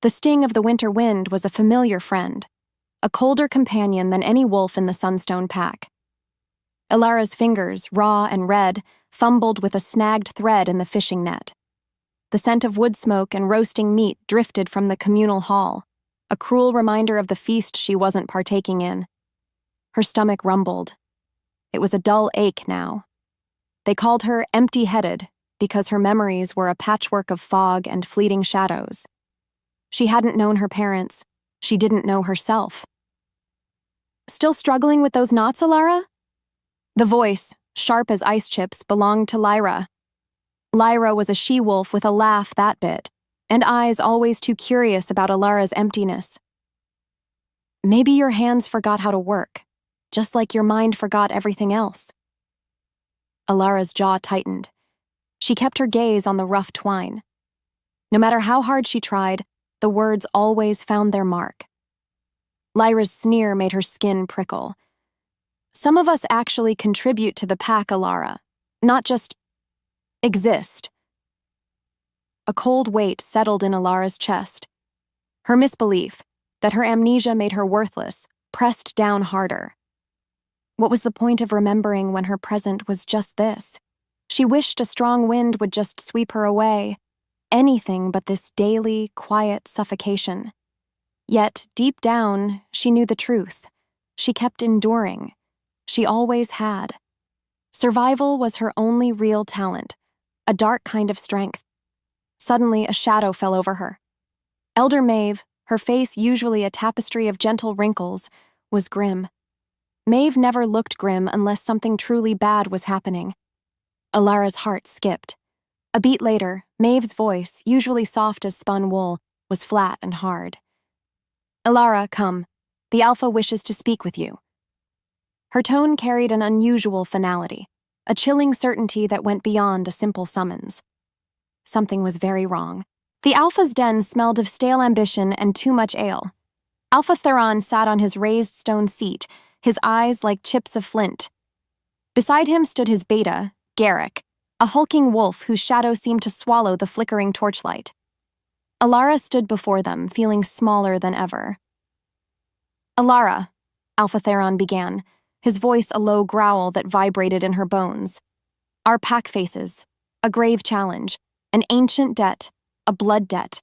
The sting of the winter wind was a familiar friend, a colder companion than any wolf in the Sunstone pack. Ilara's fingers, raw and red, fumbled with a snagged thread in the fishing net. The scent of wood smoke and roasting meat drifted from the communal hall, a cruel reminder of the feast she wasn't partaking in. Her stomach rumbled. It was a dull ache now. They called her empty-headed because her memories were a patchwork of fog and fleeting shadows. She hadn't known her parents. She didn't know herself. "Still struggling with those knots, Ilara?" The voice, sharp as ice chips, belonged to Lyra. Lyra was a she-wolf with a laugh that bit, and eyes always too curious about Ilara's emptiness. "Maybe your hands forgot how to work, just like your mind forgot everything else." Ilara's jaw tightened. She kept her gaze on the rough twine. No matter how hard she tried, the words always found their mark. Lyra's sneer made her skin prickle. "Some of us actually contribute to the pack, Ilara, not just exist." A cold weight settled in Ilara's chest. Her misbelief, that her amnesia made her worthless, pressed down harder. What was the point of remembering when her present was just this? She wished a strong wind would just sweep her away. Anything but this daily, quiet suffocation. Yet, deep down, she knew the truth. She kept enduring. She always had. Survival was her only real talent, a dark kind of strength. Suddenly, a shadow fell over her. Elder Maeve, her face usually a tapestry of gentle wrinkles, was grim. Maeve never looked grim unless something truly bad was happening. Ilara's heart skipped. A beat later, Maeve's voice, usually soft as spun wool, was flat and hard. "Ilara, come. The Alpha wishes to speak with you." Her tone carried an unusual finality, a chilling certainty that went beyond a simple summons. Something was very wrong. The Alpha's den smelled of stale ambition and too much ale. Alpha Theron sat on his raised stone seat, his eyes like chips of flint. Beside him stood his beta, Garrick, a hulking wolf whose shadow seemed to swallow the flickering torchlight. Ilara stood before them, feeling smaller than ever. "Ilara," Alpha Theron began, his voice a low growl that vibrated in her bones. "Our pack faces, a grave challenge, an ancient debt, a blood debt."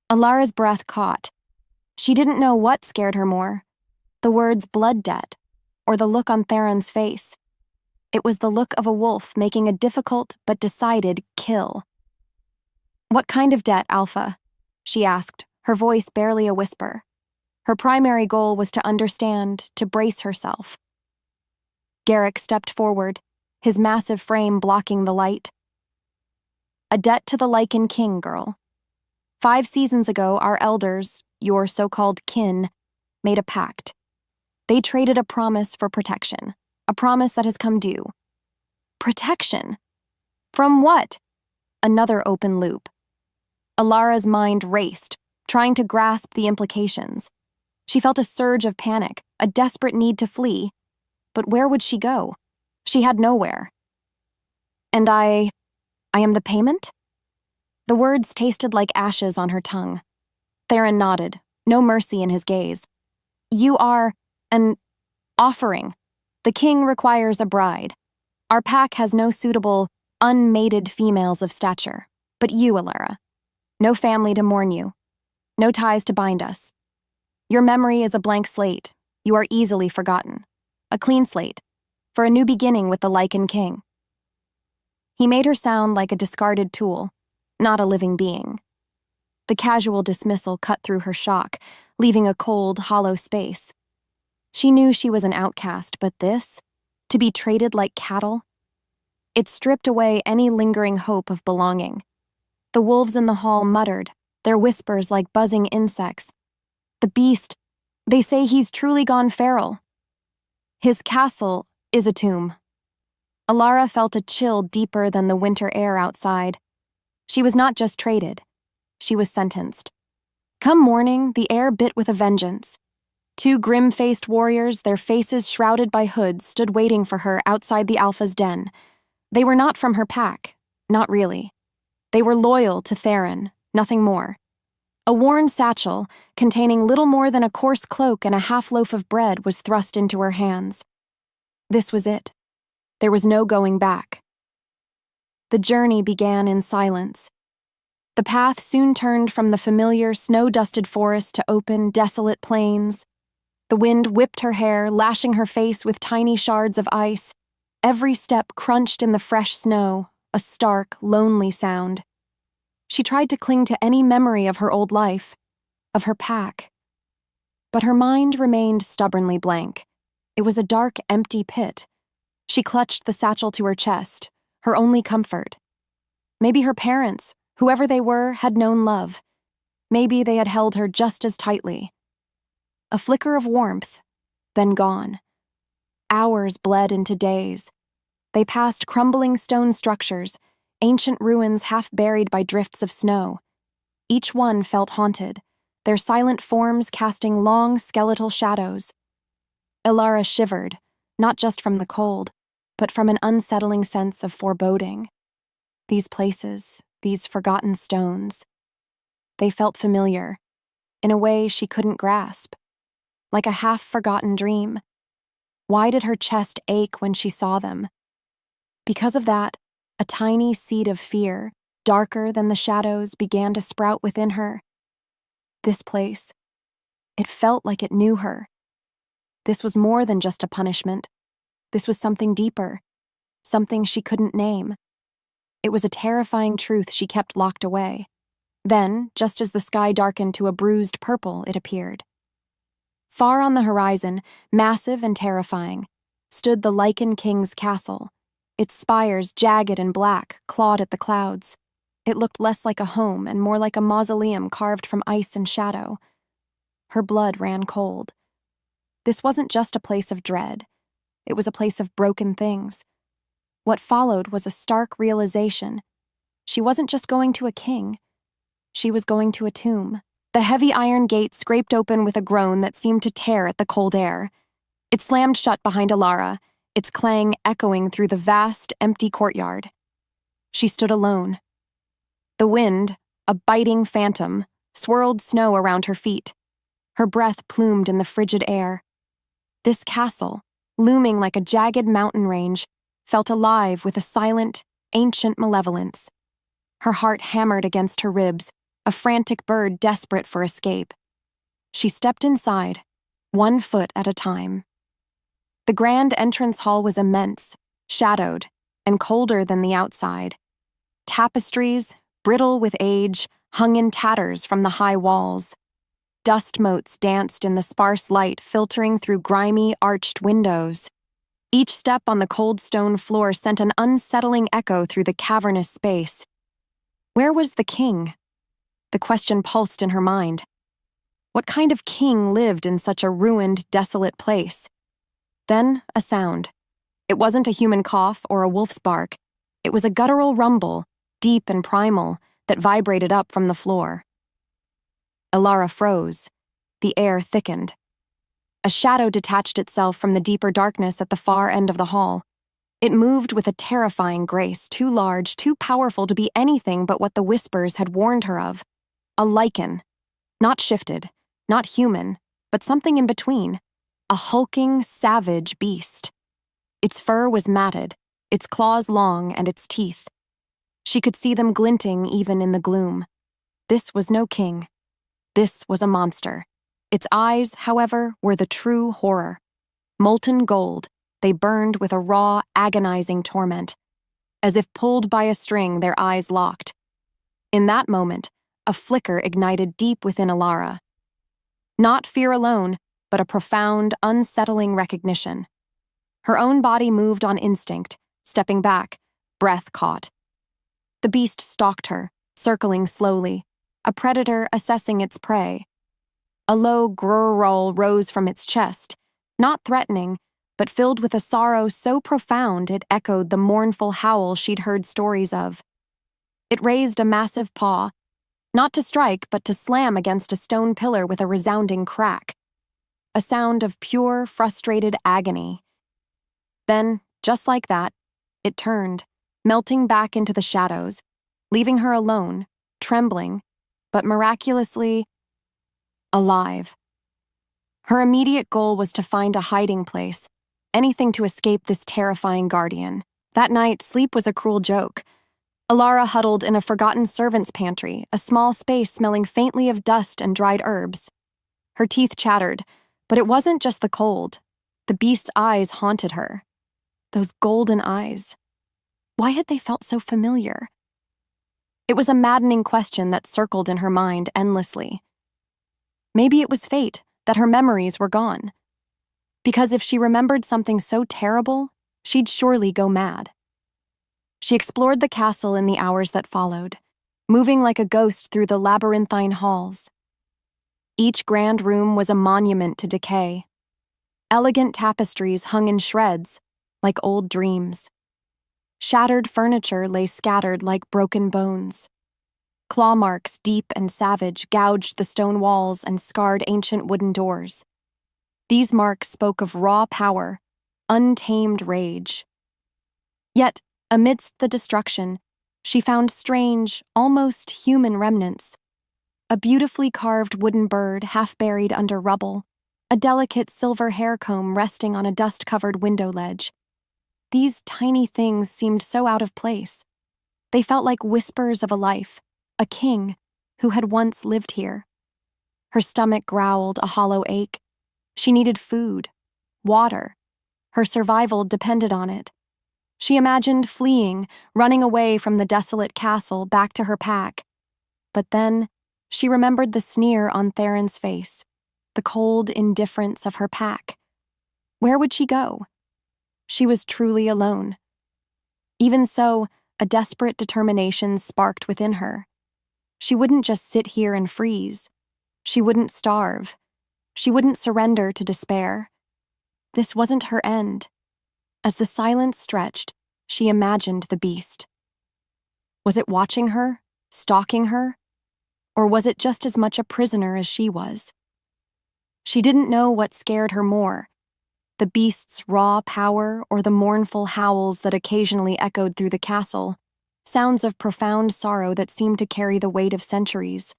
Ilara's breath caught. She didn't know what scared her more, the words blood debt, or the look on Theron's face. It was the look of a wolf making a difficult but decided kill. "What kind of debt, Alpha?" she asked, her voice barely a whisper. Her primary goal was to understand, to brace herself. Garrick stepped forward, his massive frame blocking the light. "A debt to the Lycan king, girl. 5 seasons ago, our elders, your so-called kin, made a pact. They traded a promise for protection, a promise that has come due." Protection? From what? Another open loop. Ilara's mind raced, trying to grasp the implications. She felt a surge of panic, a desperate need to flee. But where would she go? She had nowhere. "And I am the payment?" The words tasted like ashes on her tongue. Theron nodded, no mercy in his gaze. "You are an offering. The king requires a bride. Our pack has no suitable, unmated females of stature. But you, Ilara. No family to mourn you. No ties to bind us. Your memory is a blank slate. You are easily forgotten. A clean slate, for a new beginning with the Lycan king." He made her sound like a discarded tool, not a living being. The casual dismissal cut through her shock, leaving a cold, hollow space. She knew she was an outcast, but this, to be traded like cattle, it stripped away any lingering hope of belonging. The wolves in the hall muttered, their whispers like buzzing insects. "The beast, they say he's truly gone feral. His castle is a tomb." Ilara felt a chill deeper than the winter air outside. She was not just traded, she was sentenced. Come morning, the air bit with a vengeance. 2 grim-faced warriors, their faces shrouded by hoods, stood waiting for her outside the Alpha's den. They were not from her pack, not really. They were loyal to Theron, nothing more. A worn satchel, containing little more than a coarse cloak and a half-loaf of bread, was thrust into her hands. This was it. There was no going back. The journey began in silence. The path soon turned from the familiar, snow-dusted forest to open, desolate plains. The wind whipped her hair, lashing her face with tiny shards of ice. Every step crunched in the fresh snow, a stark, lonely sound. She tried to cling to any memory of her old life, of her pack. But her mind remained stubbornly blank. It was a dark, empty pit. She clutched the satchel to her chest, her only comfort. Maybe her parents, whoever they were, had known love. Maybe they had held her just as tightly. A flicker of warmth, then gone. Hours bled into days. They passed crumbling stone structures, ancient ruins half buried by drifts of snow. Each one felt haunted, their silent forms casting long skeletal shadows. Ilara shivered, not just from the cold, but from an unsettling sense of foreboding. These places, these forgotten stones. They felt familiar, in a way she couldn't grasp, like a half-forgotten dream. Why did her chest ache when she saw them? Because of that, a tiny seed of fear, darker than the shadows, began to sprout within her. This place, it felt like it knew her. This was more than just a punishment. This was something deeper, something she couldn't name. It was a terrifying truth she kept locked away. Then, just as the sky darkened to a bruised purple, it appeared. Far on the horizon, massive and terrifying, stood the Lycan king's castle, its spires jagged and black, clawed at the clouds. It looked less like a home and more like a mausoleum carved from ice and shadow. Her blood ran cold. This wasn't just a place of dread. It was a place of broken things. What followed was a stark realization. She wasn't just going to a king. She was going to a tomb. The heavy iron gate scraped open with a groan that seemed to tear at the cold air. It slammed shut behind Ilara, its clang echoing through the vast, empty courtyard. She stood alone. The wind, a biting phantom, swirled snow around her feet. Her breath plumed in the frigid air. This castle, looming like a jagged mountain range, felt alive with a silent, ancient malevolence. Her heart hammered against her ribs, a frantic bird desperate for escape. She stepped inside, 1 foot at a time. The grand entrance hall was immense, shadowed, and colder than the outside. Tapestries, brittle with age, hung in tatters from the high walls. Dust motes danced in the sparse light filtering through grimy, arched windows. Each step on the cold stone floor sent an unsettling echo through the cavernous space. Where was the king? The question pulsed in her mind. What kind of king lived in such a ruined, desolate place? Then, a sound. It wasn't a human cough or a wolf's bark. It was a guttural rumble, deep and primal, that vibrated up from the floor. Ilara froze. The air thickened. A shadow detached itself from the deeper darkness at the far end of the hall. It moved with a terrifying grace, too large, too powerful to be anything but what the whispers had warned her of. A Lycan. Not shifted, not human, but something in between. A hulking, savage beast. Its fur was matted, its claws long, and its teeth. She could see them glinting even in the gloom. This was no king. This was a monster. Its eyes, however, were the true horror. Molten gold, they burned with a raw, agonizing torment. As if pulled by a string, their eyes locked. In that moment, a flicker ignited deep within Ilara. Not fear alone, but a profound, unsettling recognition. Her own body moved on instinct, stepping back, breath caught. The beast stalked her, circling slowly, a predator assessing its prey. A low growl rose from its chest, not threatening, but filled with a sorrow so profound it echoed the mournful howl she'd heard stories of. It raised a massive paw, not to strike but to slam against a stone pillar with a resounding crack. A sound of pure, frustrated agony. Then, just like that, it turned, melting back into the shadows, leaving her alone, trembling, but miraculously alive. Her immediate goal was to find a hiding place, anything to escape this terrifying guardian. That night, sleep was a cruel joke. Alara huddled in a forgotten servant's pantry, a small space smelling faintly of dust and dried herbs. Her teeth chattered, but it wasn't just the cold. The beast's eyes haunted her. Those golden eyes. Why had they felt so familiar? It was a maddening question that circled in her mind endlessly. Maybe it was fate that her memories were gone. Because if she remembered something so terrible, she'd surely go mad. She explored the castle in the hours that followed, moving like a ghost through the labyrinthine halls. Each grand room was a monument to decay. Elegant tapestries hung in shreds, like old dreams. Shattered furniture lay scattered like broken bones. Claw marks, deep and savage, gouged the stone walls and scarred ancient wooden doors. These marks spoke of raw power, untamed rage. Yet, amidst the destruction, she found strange, almost human remnants. A beautifully carved wooden bird half buried under rubble, a delicate silver hair comb resting on a dust-covered window ledge. These tiny things seemed so out of place. They felt like whispers of a life, a king who had once lived here. Her stomach growled a hollow ache. She needed food, water. Her survival depended on it. She imagined fleeing, running away from the desolate castle back to her pack. But then, she remembered the sneer on Theron's face, the cold indifference of her pack. Where would she go? She was truly alone. Even so, a desperate determination sparked within her. She wouldn't just sit here and freeze. She wouldn't starve. She wouldn't surrender to despair. This wasn't her end. As the silence stretched, she imagined the beast. Was it watching her, stalking her? Or was it just as much a prisoner as she was? She didn't know what scared her more, the beast's raw power or the mournful howls that occasionally echoed through the castle, sounds of profound sorrow that seemed to carry the weight of centuries.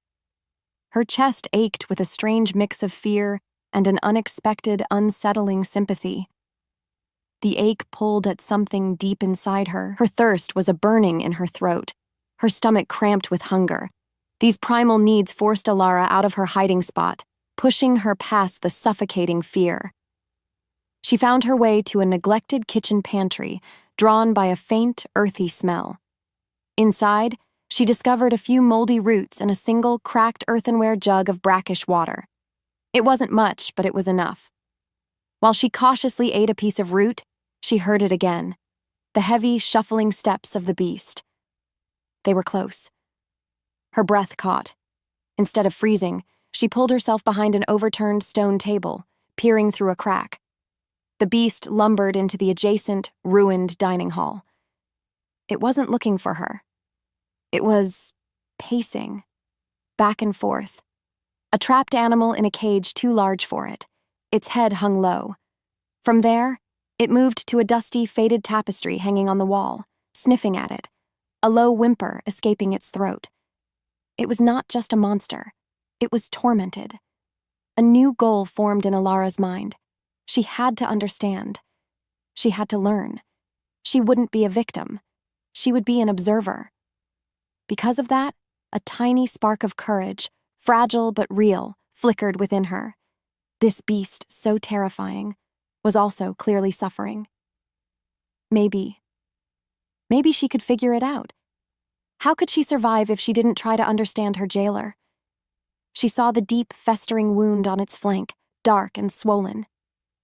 Her chest ached with a strange mix of fear and an unexpected, unsettling sympathy. The ache pulled at something deep inside her. Her thirst was a burning in her throat, her stomach cramped with hunger. These primal needs forced Alara out of her hiding spot, pushing her past the suffocating fear. She found her way to a neglected kitchen pantry, drawn by a faint, earthy smell. Inside, she discovered a few moldy roots and a single cracked earthenware jug of brackish water. It wasn't much, but it was enough. While she cautiously ate a piece of root, she heard it again, the heavy, shuffling steps of the beast. They were close. Her breath caught. Instead of freezing, she pulled herself behind an overturned stone table, peering through a crack. The beast lumbered into the adjacent, ruined dining hall. It wasn't looking for her. It was pacing, back and forth. A trapped animal in a cage too large for it. Its head hung low. From there, it moved to a dusty, faded tapestry hanging on the wall, sniffing at it, a low whimper escaping its throat. It was not just a monster. It was tormented. A new goal formed in Alara's mind. She had to understand. She had to learn. She wouldn't be a victim. She would be an observer. Because of that, a tiny spark of courage, fragile but real, flickered within her. This beast, so terrifying, was also clearly suffering. Maybe she could figure it out. How could she survive if she didn't try to understand her jailer? She saw the deep, festering wound on its flank, dark and swollen.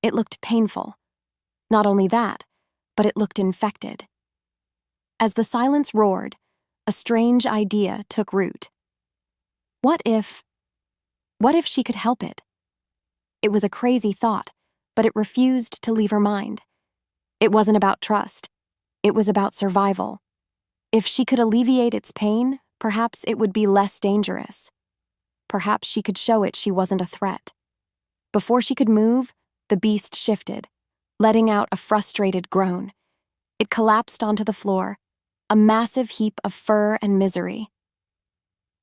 It looked painful. Not only that, but it looked infected. As the silence roared, a strange idea took root. What if she could help it? It was a crazy thought, but it refused to leave her mind. It wasn't about trust. It was about survival. If she could alleviate its pain, perhaps it would be less dangerous. Perhaps she could show it she wasn't a threat. Before she could move, the beast shifted, letting out a frustrated groan. It collapsed onto the floor, a massive heap of fur and misery.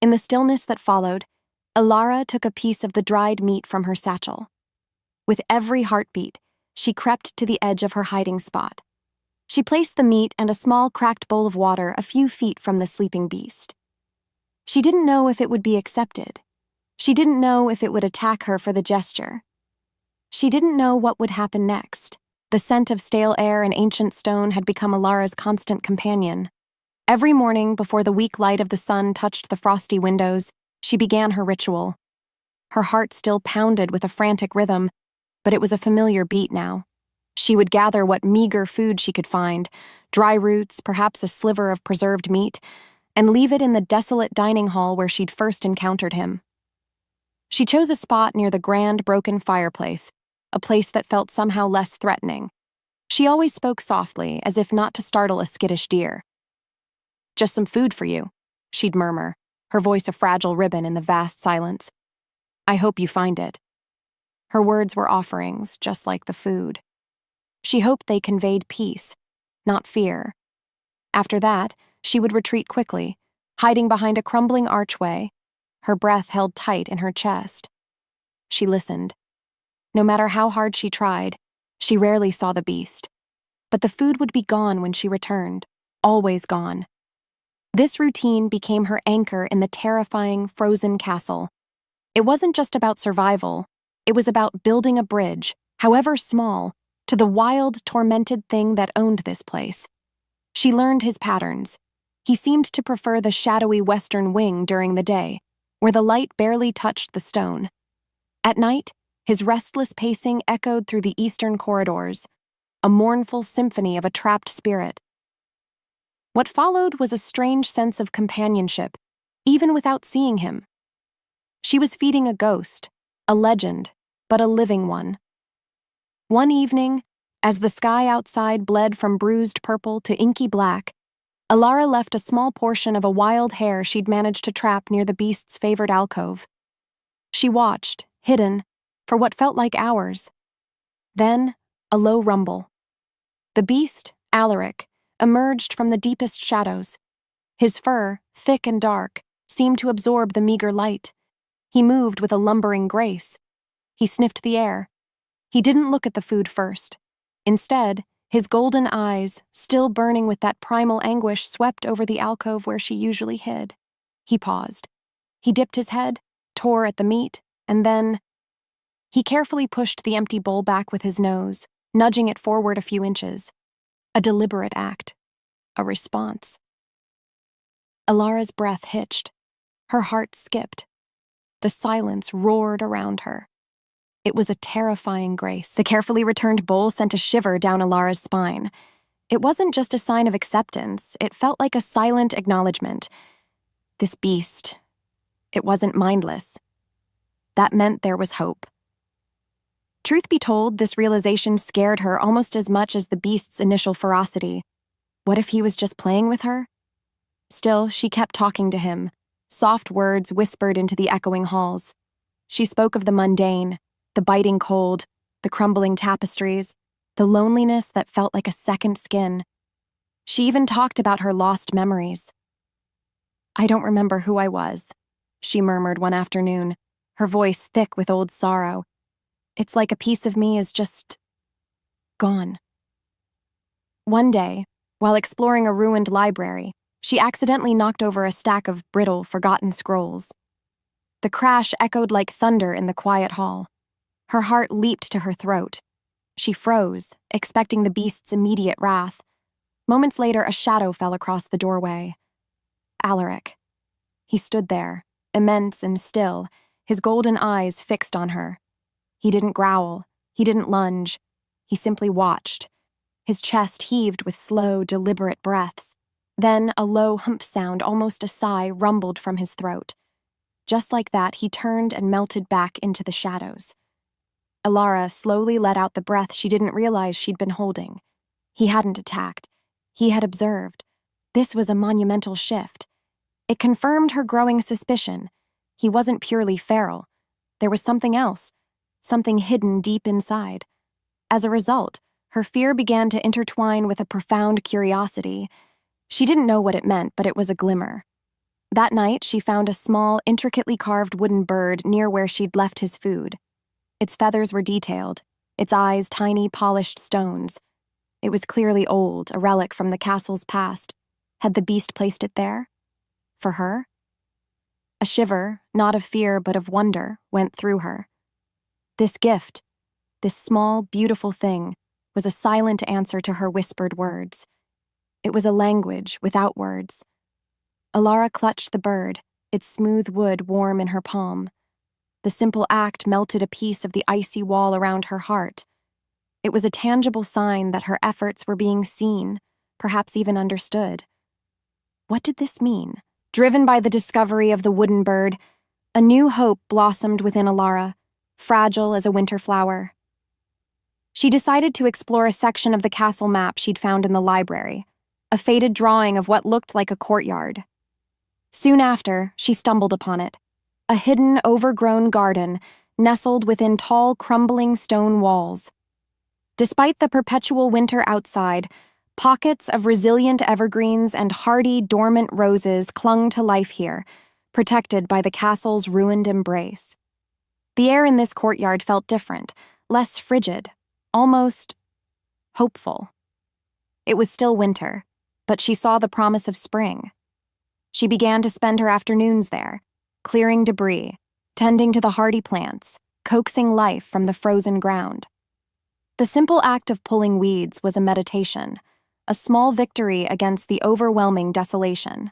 In the stillness that followed, Alara took a piece of the dried meat from her satchel. With every heartbeat, she crept to the edge of her hiding spot. She placed the meat and a small cracked bowl of water a few feet from the sleeping beast. She didn't know if it would be accepted. She didn't know if it would attack her for the gesture. She didn't know what would happen next. The scent of stale air and ancient stone had become Alara's constant companion. Every morning, before the weak light of the sun touched the frosty windows, she began her ritual. Her heart still pounded with a frantic rhythm, but it was a familiar beat now. She would gather what meager food she could find, dry roots, perhaps a sliver of preserved meat, and leave it in the desolate dining hall where she'd first encountered him. She chose a spot near the grand broken fireplace, a place that felt somehow less threatening. She always spoke softly, as if not to startle a skittish deer. "Just some food for you," she'd murmur, her voice a fragile ribbon in the vast silence. "I hope you find it." Her words were offerings, just like the food. She hoped they conveyed peace, not fear. After that, she would retreat quickly, hiding behind a crumbling archway, her breath held tight in her chest. She listened. No matter how hard she tried, she rarely saw the beast. But the food would be gone when she returned, always gone. This routine became her anchor in the terrifying, frozen castle. It wasn't just about survival, it was about building a bridge, however small, to the wild, tormented thing that owned this place. She learned his patterns. He seemed to prefer the shadowy western wing during the day, where the light barely touched the stone. At night, his restless pacing echoed through the eastern corridors, a mournful symphony of a trapped spirit. What followed was a strange sense of companionship, even without seeing him. She was feeding a ghost, a legend, but a living one. One evening, as the sky outside bled from bruised purple to inky black, Alara left a small portion of a wild hare she'd managed to trap near the beast's favored alcove. She watched, hidden, for what felt like hours. Then, a low rumble. The beast, Alaric, emerged from the deepest shadows. His fur, thick and dark, seemed to absorb the meager light. He moved with a lumbering grace. He sniffed the air. He didn't look at the food first. Instead, his golden eyes, still burning with that primal anguish, swept over the alcove where she usually hid. He paused. He dipped his head, tore at the meat, and then... He carefully pushed the empty bowl back with his nose, nudging it forward a few inches. A deliberate act. A response. Alara's breath hitched. Her heart skipped. The silence roared around her. It was a terrifying grace. The carefully returned bowl sent a shiver down Alara's spine. It wasn't just a sign of acceptance, it felt like a silent acknowledgement. This beast, it wasn't mindless. That meant there was hope. Truth be told, this realization scared her almost as much as the beast's initial ferocity. What if he was just playing with her? Still, she kept talking to him, soft words whispered into the echoing halls. She spoke of the mundane, the biting cold, the crumbling tapestries, the loneliness that felt like a second skin. She even talked about her lost memories. "I don't remember who I was," she murmured one afternoon, her voice thick with old sorrow. "It's like a piece of me is just... gone." One day, while exploring a ruined library, she accidentally knocked over a stack of brittle, forgotten scrolls. The crash echoed like thunder in the quiet hall. Her heart leaped to her throat. She froze, expecting the beast's immediate wrath. Moments later, a shadow fell across the doorway. Alaric. He stood there, immense and still, his golden eyes fixed on her. He didn't growl. He didn't lunge. He simply watched. His chest heaved with slow, deliberate breaths. Then a low hump sound, almost a sigh, rumbled from his throat. Just like that, he turned and melted back into the shadows. Alara slowly let out the breath she didn't realize she'd been holding. He hadn't attacked. He had observed. This was a monumental shift. It confirmed her growing suspicion. He wasn't purely feral. There was something else, something hidden deep inside. As a result, her fear began to intertwine with a profound curiosity. She didn't know what it meant, but it was a glimmer. That night, she found a small, intricately carved wooden bird near where she'd left his food. Its feathers were detailed, its eyes tiny, polished stones. It was clearly old, a relic from the castle's past. Had the beast placed it there? For her? A shiver, not of fear but of wonder, went through her. This gift, this small, beautiful thing, was a silent answer to her whispered words. It was a language without words. Alara clutched the bird, its smooth wood warm in her palm. The simple act melted a piece of the icy wall around her heart. It was a tangible sign that her efforts were being seen, perhaps even understood. What did this mean? Driven by the discovery of the wooden bird, a new hope blossomed within Alara, fragile as a winter flower. She decided to explore a section of the castle map she'd found in the library, a faded drawing of what looked like a courtyard. Soon after, she stumbled upon it, a hidden, overgrown garden nestled within tall, crumbling stone walls. Despite the perpetual winter outside, pockets of resilient evergreens and hardy, dormant roses clung to life here, protected by the castle's ruined embrace. The air in this courtyard felt different, less frigid, almost hopeful. It was still winter, but she saw the promise of spring. She began to spend her afternoons there, clearing debris, tending to the hardy plants, coaxing life from the frozen ground. The simple act of pulling weeds was a meditation, a small victory against the overwhelming desolation.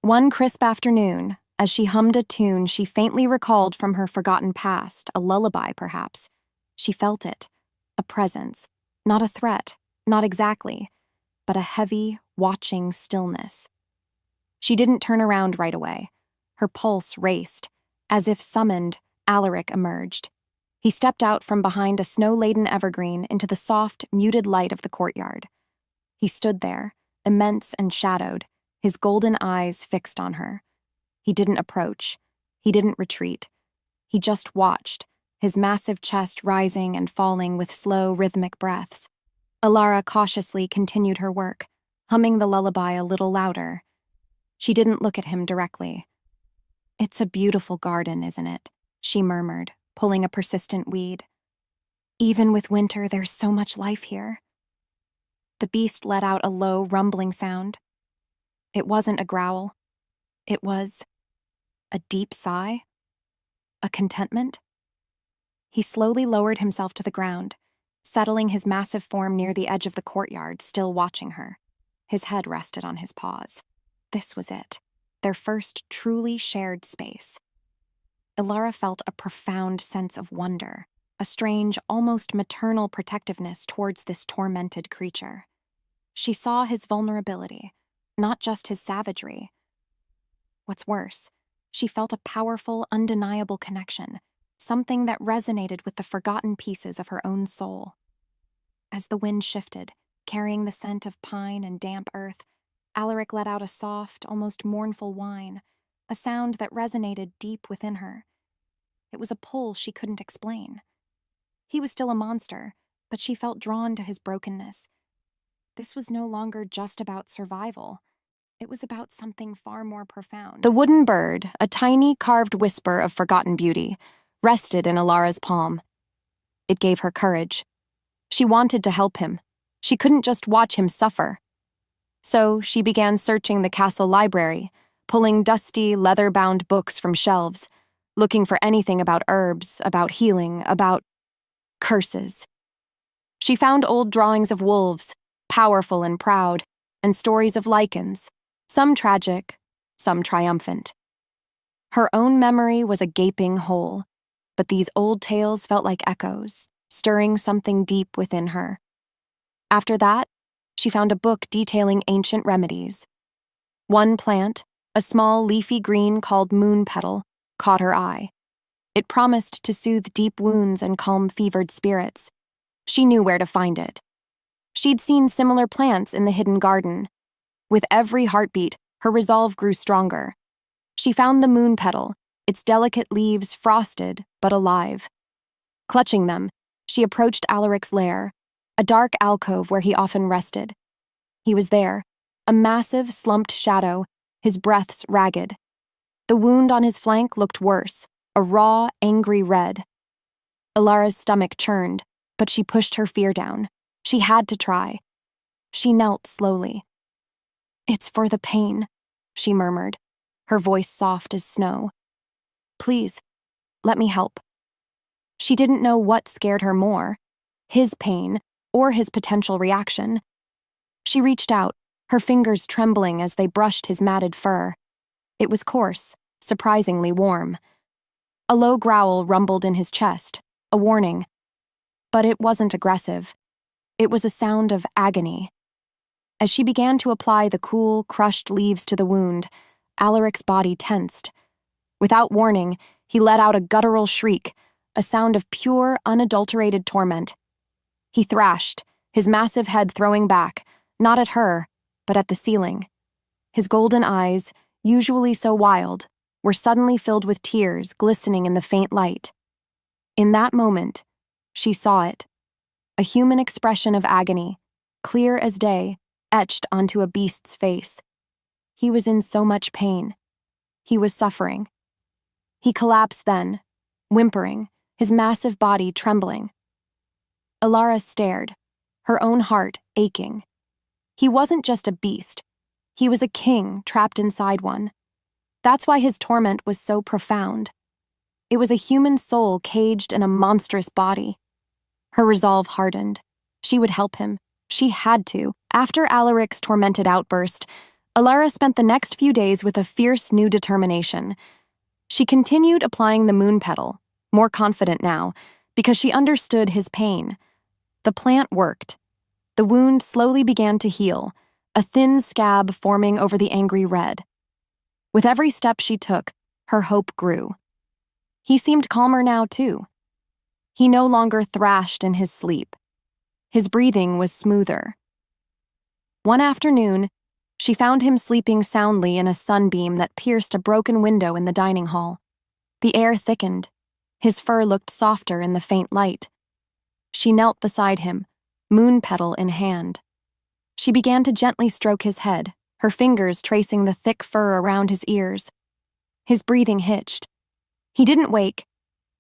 One crisp afternoon, as she hummed a tune she faintly recalled from her forgotten past, a lullaby perhaps, she felt it, a presence, not a threat, not exactly, but a heavy, watching stillness. She didn't turn around right away. Her pulse raced. As if summoned, Alaric emerged. He stepped out from behind a snow-laden evergreen into the soft, muted light of the courtyard. He stood there, immense and shadowed, his golden eyes fixed on her. He didn't approach. He didn't retreat. He just watched, his massive chest rising and falling with slow, rhythmic breaths. Alara cautiously continued her work, humming the lullaby a little louder. She didn't look at him directly. "It's a beautiful garden, isn't it?" she murmured, pulling a persistent weed. "Even with winter, there's so much life here." The beast let out a low, rumbling sound. It wasn't a growl. It was a deep sigh, a contentment. He slowly lowered himself to the ground, settling his massive form near the edge of the courtyard, still watching her. His head rested on his paws. This was it, their first truly shared space. Alara felt a profound sense of wonder, a strange, almost maternal protectiveness towards this tormented creature. She saw his vulnerability, not just his savagery. What's worse, she felt a powerful, undeniable connection, something that resonated with the forgotten pieces of her own soul. As the wind shifted, carrying the scent of pine and damp earth, Alaric let out a soft, almost mournful whine, a sound that resonated deep within her. It was a pull she couldn't explain. He was still a monster, but she felt drawn to his brokenness. This was no longer just about survival. It was about something far more profound. The wooden bird, a tiny carved whisper of forgotten beauty, rested in Alara's palm. It gave her courage. She wanted to help him. She couldn't just watch him suffer. So she began searching the castle library, pulling dusty, leather-bound books from shelves, looking for anything about herbs, about healing, about curses. She found old drawings of wolves, powerful and proud, and stories of Lycans, some tragic, some triumphant. Her own memory was a gaping hole, but these old tales felt like echoes, stirring something deep within her. After that, she found a book detailing ancient remedies. One plant, a small leafy green called moon petal, caught her eye. It promised to soothe deep wounds and calm fevered spirits. She knew where to find it. She'd seen similar plants in the hidden garden. With every heartbeat, her resolve grew stronger. She found the moon petal, its delicate leaves frosted but alive. Clutching them, she approached Alaric's lair, a dark alcove where he often rested. He was there, a massive, slumped shadow, his breaths ragged. The wound on his flank looked worse, a raw, angry red. Alara's stomach churned, but she pushed her fear down. She had to try. She knelt slowly. "It's for the pain," she murmured, her voice soft as snow. "Please, let me help." She didn't know what scared her more, his pain or his potential reaction. She reached out, her fingers trembling as they brushed his matted fur. It was coarse, surprisingly warm. A low growl rumbled in his chest, a warning. But it wasn't aggressive. It was a sound of agony. As she began to apply the cool, crushed leaves to the wound, Alaric's body tensed. Without warning, he let out a guttural shriek, a sound of pure, unadulterated torment. He thrashed, his massive head throwing back, not at her, but at the ceiling. His golden eyes, usually so wild, were suddenly filled with tears glistening in the faint light. In that moment, she saw it. A human expression of agony, clear as day, etched onto a beast's face. He was in so much pain. He was suffering. He collapsed then, whimpering, his massive body trembling. Alara stared, her own heart aching. He wasn't just a beast. He was a king trapped inside one. That's why his torment was so profound. It was a human soul caged in a monstrous body. Her resolve hardened. She would help him. She had to. After Alaric's tormented outburst, Alara spent the next few days with a fierce new determination. She continued applying the moon petal, more confident now, because she understood his pain. The plant worked. The wound slowly began to heal, a thin scab forming over the angry red. With every step she took, her hope grew. He seemed calmer now, too. He no longer thrashed in his sleep. His breathing was smoother. One afternoon, she found him sleeping soundly in a sunbeam that pierced a broken window in the dining hall. The air thickened. His fur looked softer in the faint light. She knelt beside him, moon petal in hand. She began to gently stroke his head, her fingers tracing the thick fur around his ears. His breathing hitched. He didn't wake,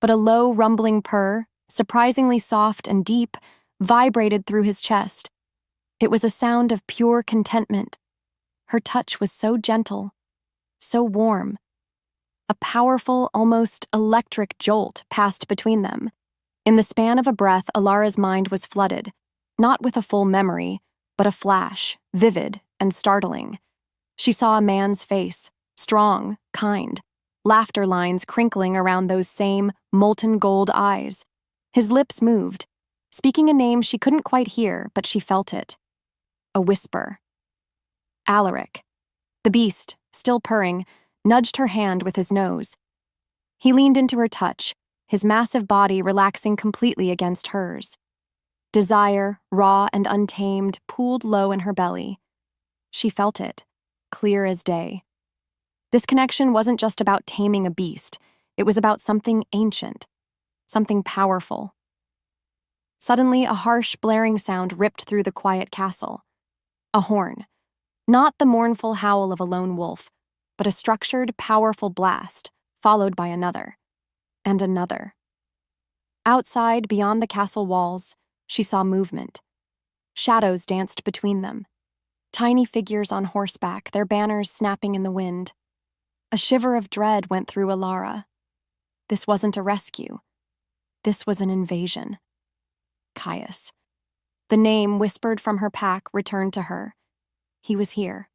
but a low, rumbling purr, surprisingly soft and deep, vibrated through his chest. It was a sound of pure contentment. Her touch was so gentle, so warm. A powerful, almost electric jolt passed between them. In the span of a breath, Alara's mind was flooded, not with a full memory, but a flash, vivid and startling. She saw a man's face, strong, kind, laughter lines crinkling around those same molten gold eyes. His lips moved, speaking a name she couldn't quite hear, but she felt it. A whisper. Alaric. The beast, still purring, nudged her hand with his nose. He leaned into her touch, his massive body relaxing completely against hers. Desire, raw and untamed, pooled low in her belly. She felt it, clear as day. This connection wasn't just about taming a beast. It was about something ancient, something powerful. Suddenly, a harsh, blaring sound ripped through the quiet castle. A horn. Not the mournful howl of a lone wolf, but a structured, powerful blast, followed by another. And another. Outside, beyond the castle walls, she saw movement. Shadows danced between them. Tiny figures on horseback, their banners snapping in the wind. A shiver of dread went through Alara. This wasn't a rescue. This was an invasion. Caius. The name whispered from her pack returned to her. He was here.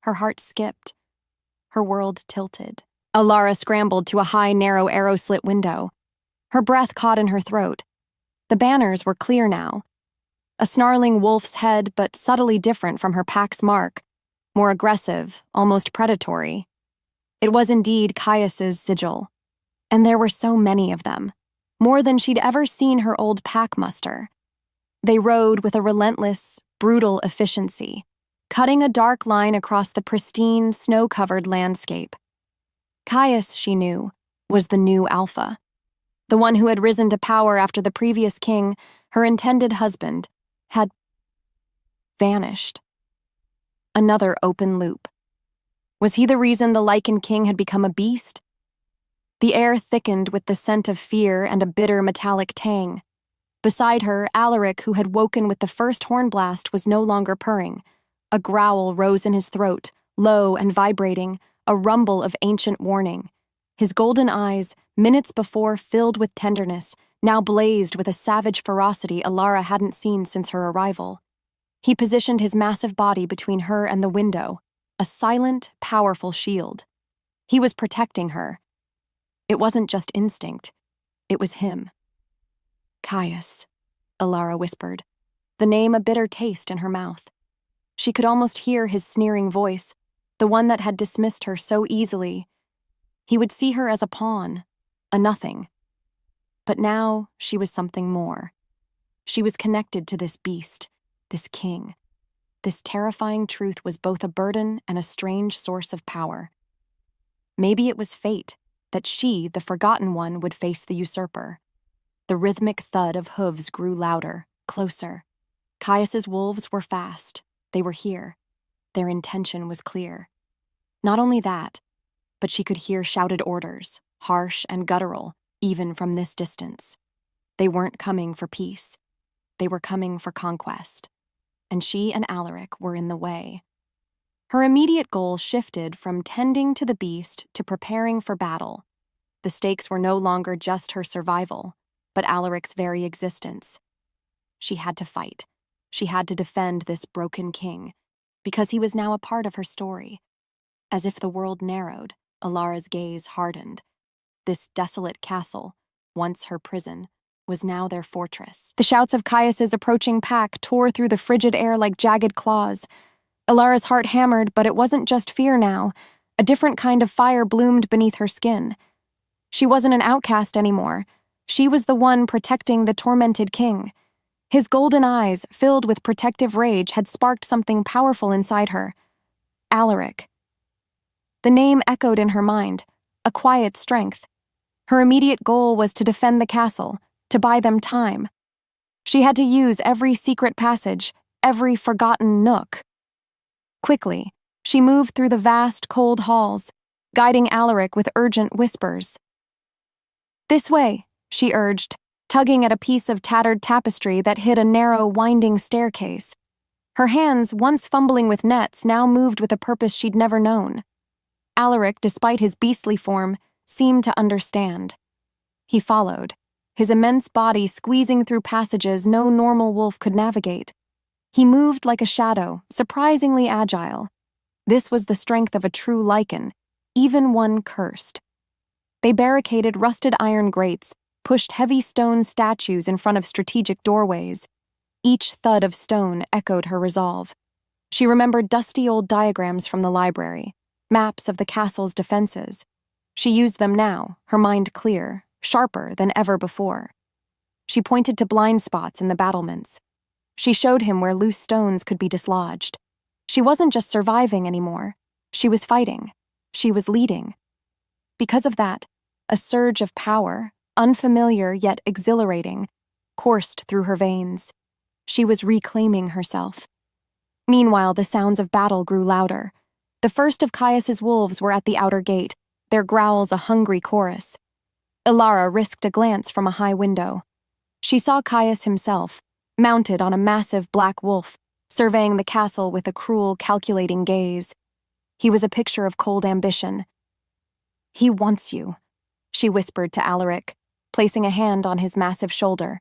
Her heart skipped. Her world tilted. Alara scrambled to a high, narrow arrow-slit window. Her breath caught in her throat. The banners were clear now. A snarling wolf's head, but subtly different from her pack's mark. More aggressive, almost predatory. It was indeed Caius's sigil. And there were so many of them. More than she'd ever seen her old pack muster. They rode with a relentless, brutal efficiency, cutting a dark line across the pristine, snow-covered landscape. Caius, she knew, was the new alpha. The one who had risen to power after the previous king, her intended husband, had vanished. Another open loop. Was he the reason the Lycan king had become a beast? The air thickened with the scent of fear and a bitter metallic tang. Beside her, Alaric, who had woken with the first horn blast, was no longer purring. A growl rose in his throat, low and vibrating, a rumble of ancient warning. His golden eyes, minutes before filled with tenderness, now blazed with a savage ferocity Alara hadn't seen since her arrival. He positioned his massive body between her and the window, a silent, powerful shield. He was protecting her. It wasn't just instinct. It was him. Caius, Alara whispered, the name a bitter taste in her mouth. She could almost hear his sneering voice, the one that had dismissed her so easily. He would see her as a pawn, a nothing. But now she was something more. She was connected to this beast, this king. This terrifying truth was both a burden and a strange source of power. Maybe it was fate that she, the forgotten one, would face the usurper. The rhythmic thud of hooves grew louder, closer. Caius's wolves were fast. They were here. Their intention was clear. Not only that, but she could hear shouted orders, harsh and guttural, even from this distance. They weren't coming for peace. They were coming for conquest. And she and Alaric were in the way. Her immediate goal shifted from tending to the beast to preparing for battle. The stakes were no longer just her survival, but Alaric's very existence. She had to fight. She had to defend this broken king, because he was now a part of her story. As if the world narrowed, Alara's gaze hardened. This desolate castle, once her prison, was now their fortress. The shouts of Caius's approaching pack tore through the frigid air like jagged claws. Alara's heart hammered, but it wasn't just fear now. A different kind of fire bloomed beneath her skin. She wasn't an outcast anymore. She was the one protecting the tormented king. His golden eyes, filled with protective rage, had sparked something powerful inside her. Alaric. The name echoed in her mind, a quiet strength. Her immediate goal was to defend the castle, to buy them time. She had to use every secret passage, every forgotten nook. Quickly, she moved through the vast, cold halls, guiding Alaric with urgent whispers. "This way," she urged, tugging at a piece of tattered tapestry that hid a narrow, winding staircase. Her hands, once fumbling with nets, now moved with a purpose she'd never known. Alaric, despite his beastly form, seemed to understand. He followed, his immense body squeezing through passages no normal wolf could navigate. He moved like a shadow, surprisingly agile. This was the strength of a true Lycan, even one cursed. They barricaded rusted iron grates, pushed heavy stone statues in front of strategic doorways. Each thud of stone echoed her resolve. She remembered dusty old diagrams from the library, maps of the castle's defenses. She used them now, her mind clear, sharper than ever before. She pointed to blind spots in the battlements. She showed him where loose stones could be dislodged. She wasn't just surviving anymore. She was fighting. She was leading. Because of that, a surge of power, unfamiliar yet exhilarating, coursed through her veins. She was reclaiming herself. Meanwhile, the sounds of battle grew louder. The first of Caius's wolves were at the outer gate, their growls a hungry chorus. Alara risked a glance from a high window. She saw Caius himself, mounted on a massive black wolf, surveying the castle with a cruel, calculating gaze. He was a picture of cold ambition. "He wants you," she whispered to Alaric, placing a hand on his massive shoulder.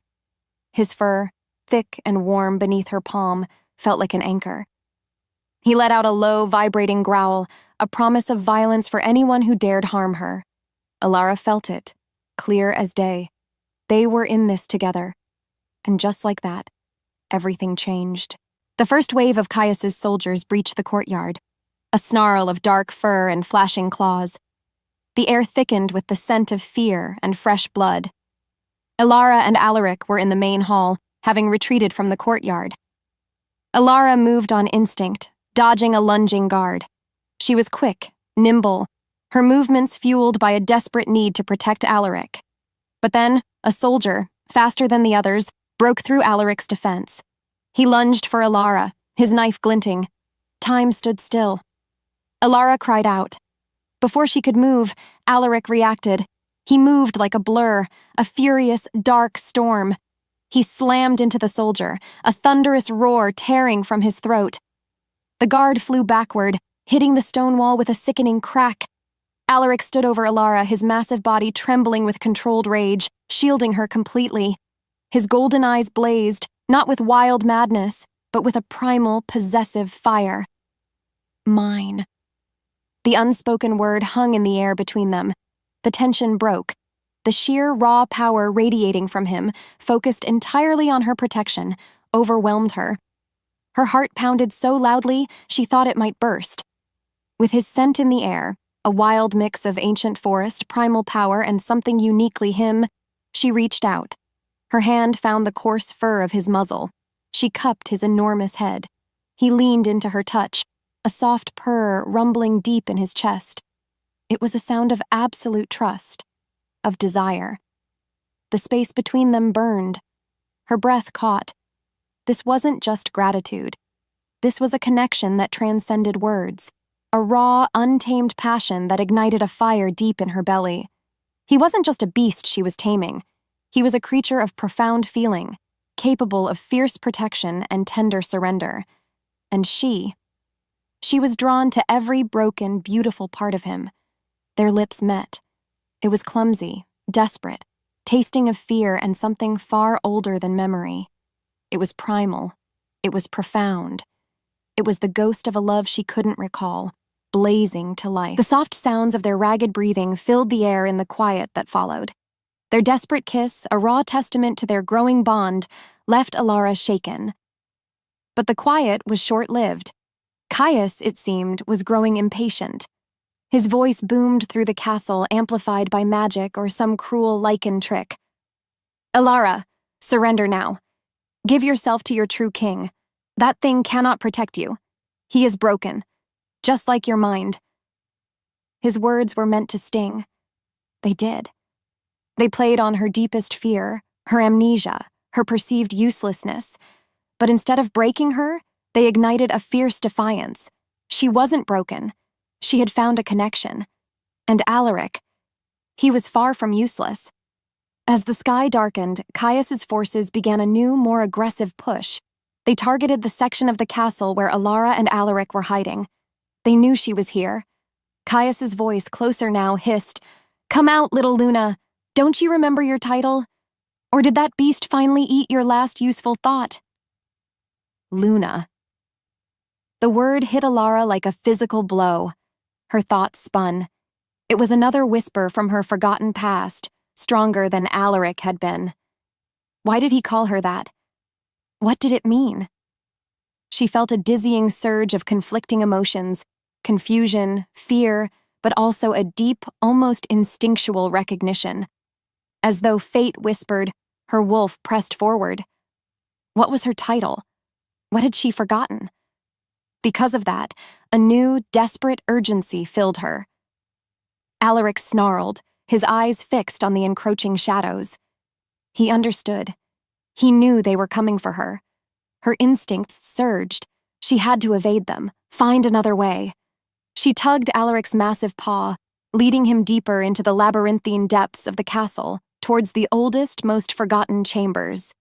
His fur, thick and warm beneath her palm, felt like an anchor. He let out a low, vibrating growl, a promise of violence for anyone who dared harm her. Alara felt it, clear as day. They were in this together. And just like that, everything changed. The first wave of Caius's soldiers breached the courtyard, a snarl of dark fur and flashing claws. The air thickened with the scent of fear and fresh blood. Alara and Alaric were in the main hall, having retreated from the courtyard. Alara moved on instinct, dodging a lunging guard. She was quick, nimble, her movements fueled by a desperate need to protect Alaric. But then, a soldier, faster than the others, broke through Alaric's defense. He lunged for Alara, his knife glinting. Time stood still. Alara cried out. Before she could move, Alaric reacted. He moved like a blur, a furious, dark storm. He slammed into the soldier, a thunderous roar tearing from his throat. The guard flew backward, hitting the stone wall with a sickening crack. Alaric stood over Alara, his massive body trembling with controlled rage, shielding her completely. His golden eyes blazed, not with wild madness, but with a primal, possessive fire. Mine. The unspoken word hung in the air between them. The tension broke. The sheer, raw power radiating from him, focused entirely on her protection, overwhelmed her. Her heart pounded so loudly she thought it might burst. With his scent in the air, a wild mix of ancient forest, primal power, and something uniquely him, she reached out. Her hand found the coarse fur of his muzzle. She cupped his enormous head. He leaned into her touch, a soft purr rumbling deep in his chest. It was a sound of absolute trust, of desire. The space between them burned. Her breath caught. This wasn't just gratitude. This was a connection that transcended words, a raw, untamed passion that ignited a fire deep in her belly. He wasn't just a beast she was taming. He was a creature of profound feeling, capable of fierce protection and tender surrender. And she was drawn to every broken, beautiful part of him. Their lips met. It was clumsy, desperate, tasting of fear and something far older than memory. It was primal. It was profound. It was the ghost of a love she couldn't recall, blazing to life. The soft sounds of their ragged breathing filled the air in the quiet that followed. Their desperate kiss, a raw testament to their growing bond, left Alara shaken. But the quiet was short-lived. Caius, it seemed, was growing impatient. His voice boomed through the castle, amplified by magic or some cruel Lycan trick. Alara, surrender now. Give yourself to your true king. That thing cannot protect you. He is broken, just like your mind. His words were meant to sting. They did. They played on her deepest fear, her amnesia, her perceived uselessness. But instead of breaking her, they ignited a fierce defiance. She wasn't broken. She had found a connection. And Alaric, he was far from useless. As the sky darkened, Caius's forces began a new, more aggressive push. They targeted the section of the castle where Alara and Alaric were hiding. They knew she was here. Caius's voice, closer now, hissed, "Come out, little Luna. Don't you remember your title? Or did that beast finally eat your last useful thought?" Luna. The word hit Alara like a physical blow. Her thoughts spun. It was another whisper from her forgotten past, stronger than Alaric had been. Why did he call her that? What did it mean? She felt a dizzying surge of conflicting emotions, confusion, fear, but also a deep, almost instinctual recognition. As though fate whispered, her wolf pressed forward. What was her title? What had she forgotten? Because of that, a new, desperate urgency filled her. Alaric snarled, his eyes fixed on the encroaching shadows. He understood. He knew they were coming for her. Her instincts surged. She had to evade them, find another way. She tugged Alaric's massive paw, leading him deeper into the labyrinthine depths of the castle, towards the oldest, most forgotten chambers.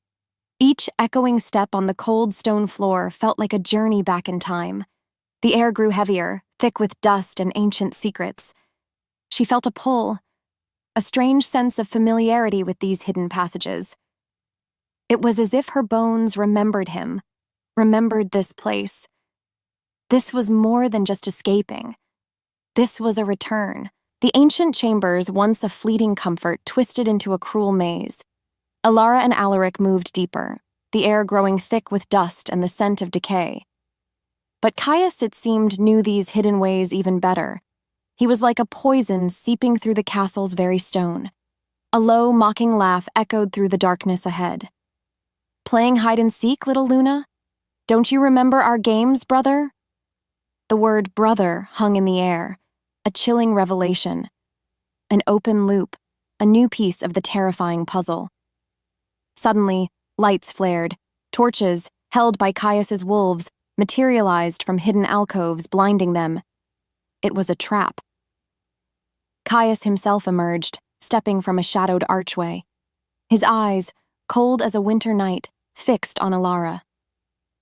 Each echoing step on the cold stone floor felt like a journey back in time. The air grew heavier, thick with dust and ancient secrets. She felt a pull, a strange sense of familiarity with these hidden passages. It was as if her bones remembered him, remembered this place. This was more than just escaping. This was a return. The ancient chambers, once a fleeting comfort, twisted into a cruel maze. Alara and Alaric moved deeper, the air growing thick with dust and the scent of decay. But Caius, it seemed, knew these hidden ways even better. He was like a poison seeping through the castle's very stone. A low, mocking laugh echoed through the darkness ahead. "Playing hide-and-seek, little Luna? Don't you remember our games, brother?" The word brother hung in the air, a chilling revelation. An open loop, a new piece of the terrifying puzzle. Suddenly, lights flared. Torches, held by Caius's wolves, materialized from hidden alcoves, blinding them. It was a trap. Caius himself emerged, stepping from a shadowed archway. His eyes, cold as a winter night, fixed on Alara.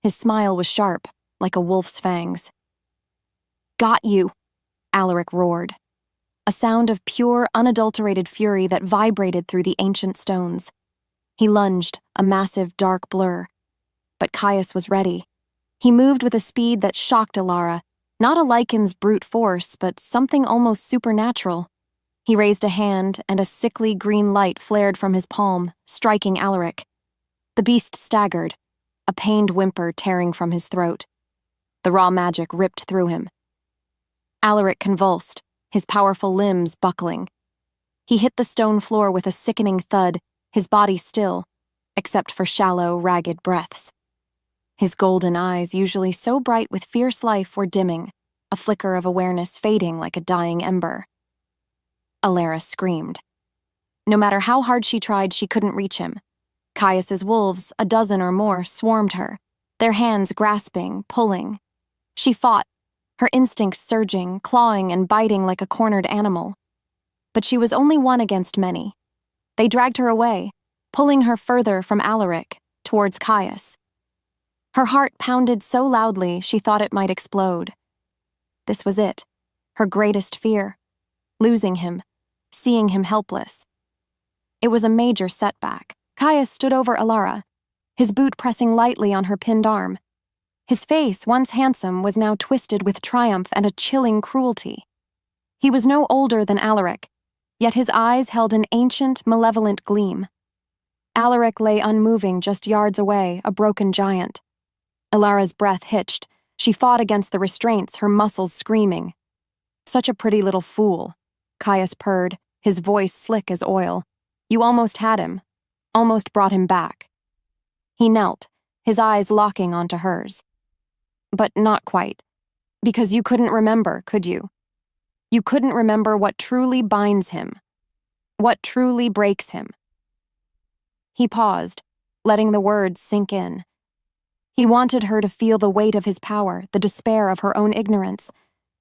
His smile was sharp, like a wolf's fangs. "Got you," Alaric roared. A sound of pure, unadulterated fury that vibrated through the ancient stones. He lunged, a massive, dark blur. But Caius was ready. He moved with a speed that shocked Alara, not a Lycan's brute force, but something almost supernatural. He raised a hand, and a sickly green light flared from his palm, striking Alaric. The beast staggered, a pained whimper tearing from his throat. The raw magic ripped through him. Alaric convulsed, his powerful limbs buckling. He hit the stone floor with a sickening thud, his body still, except for shallow, ragged breaths. His golden eyes, usually so bright with fierce life, were dimming, a flicker of awareness fading like a dying ember. Alara screamed. No matter how hard she tried, she couldn't reach him. Caius's wolves, a dozen or more, swarmed her, their hands grasping, pulling. She fought, her instincts surging, clawing and biting like a cornered animal. But she was only one against many. They dragged her away, pulling her further from Alaric, towards Caius. Her heart pounded so loudly she thought it might explode. This was it, her greatest fear, losing him, seeing him helpless. It was a major setback. Caius stood over Alara, his boot pressing lightly on her pinned arm. His face, once handsome, was now twisted with triumph and a chilling cruelty. He was no older than Alaric, yet his eyes held an ancient, malevolent gleam. Alaric lay unmoving just yards away, a broken giant. Alara's breath hitched. She fought against the restraints, her muscles screaming. "Such a pretty little fool," Caius purred, his voice slick as oil. "You almost had him. Almost brought him back." He knelt, his eyes locking onto hers. "But not quite. Because you couldn't remember, could you? You couldn't remember what truly binds him. What truly breaks him." He paused, letting the words sink in. He wanted her to feel the weight of his power, the despair of her own ignorance.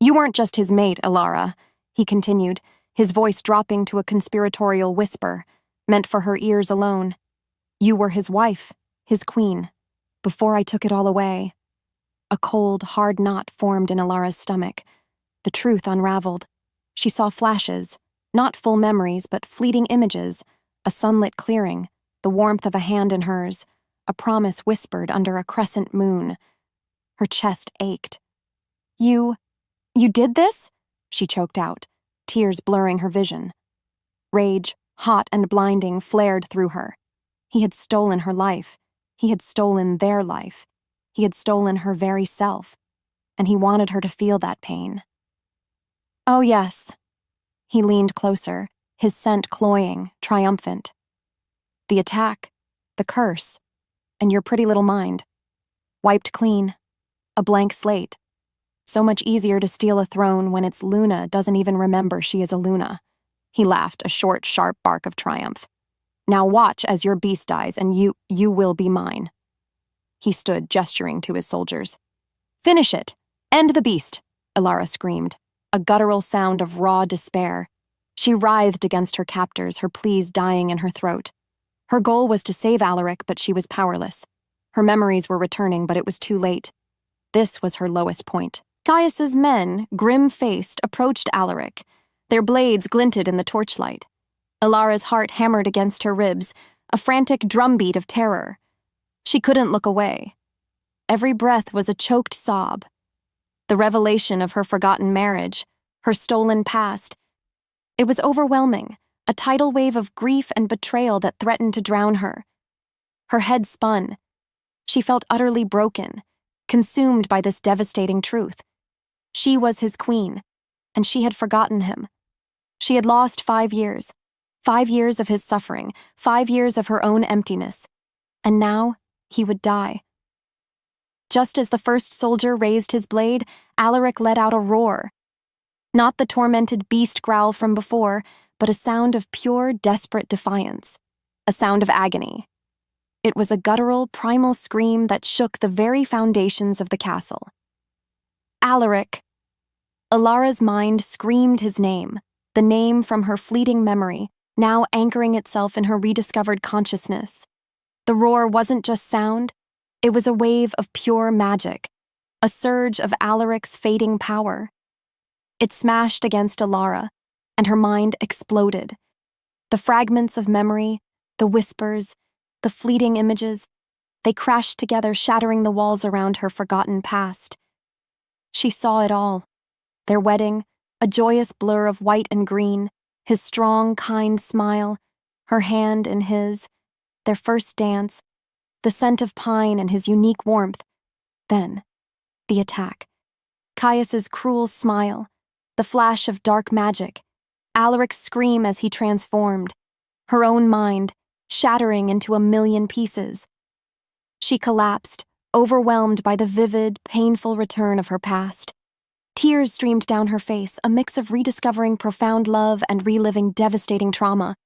"You weren't just his mate, Alara," he continued, his voice dropping to a conspiratorial whisper, meant for her ears alone. "You were his wife, his queen, before I took it all away." A cold, hard knot formed in Alara's stomach. The truth unraveled. She saw flashes, not full memories, but fleeting images, a sunlit clearing, the warmth of a hand in hers, a promise whispered under a crescent moon. Her chest ached. You did this?" she choked out, tears blurring her vision. Rage, hot and blinding, flared through her. He had stolen her life. He had stolen their life. He had stolen her very self. And he wanted her to feel that pain. "Oh, yes." He leaned closer, his scent cloying, triumphant. "The attack, the curse, and your pretty little mind. Wiped clean. A blank slate. So much easier to steal a throne when its Luna doesn't even remember she is a Luna." He laughed, a short, sharp bark of triumph. "Now watch as your beast dies, and you will be mine." He stood, gesturing to his soldiers. "Finish it! End the beast!" Alara screamed, a guttural sound of raw despair. She writhed against her captors, her pleas dying in her throat. Her goal was to save Alaric, but she was powerless. Her memories were returning, but it was too late. This was her lowest point. Caius's men, grim-faced, approached Alaric. Their blades glinted in the torchlight. Alara's heart hammered against her ribs, a frantic drumbeat of terror. She couldn't look away. Every breath was a choked sob. The revelation of her forgotten marriage, her stolen past. It was overwhelming, a tidal wave of grief and betrayal that threatened to drown her. Her head spun. She felt utterly broken, consumed by this devastating truth. She was his queen, and she had forgotten him. She had lost 5 years. 5 years of his suffering, 5 years of her own emptiness. And now, he would die. Just as the first soldier raised his blade, Alaric let out a roar. Not the tormented beast growl from before, but a sound of pure, desperate defiance. A sound of agony. It was a guttural, primal scream that shook the very foundations of the castle. "Alaric!" Alara's mind screamed his name, the name from her fleeting memory, now anchoring itself in her rediscovered consciousness. The roar wasn't just sound, it was a wave of pure magic, a surge of Alaric's fading power. It smashed against Alara, and her mind exploded. The fragments of memory, the whispers, the fleeting images, they crashed together, shattering the walls around her forgotten past. She saw it all. Their wedding, a joyous blur of white and green, his strong, kind smile, her hand in his, their first dance, the scent of pine and his unique warmth. Then, the attack. Caius's cruel smile, the flash of dark magic, Alaric's scream as he transformed, her own mind shattering into a million pieces. She collapsed, overwhelmed by the vivid, painful return of her past. Tears streamed down her face, a mix of rediscovering profound love and reliving devastating trauma.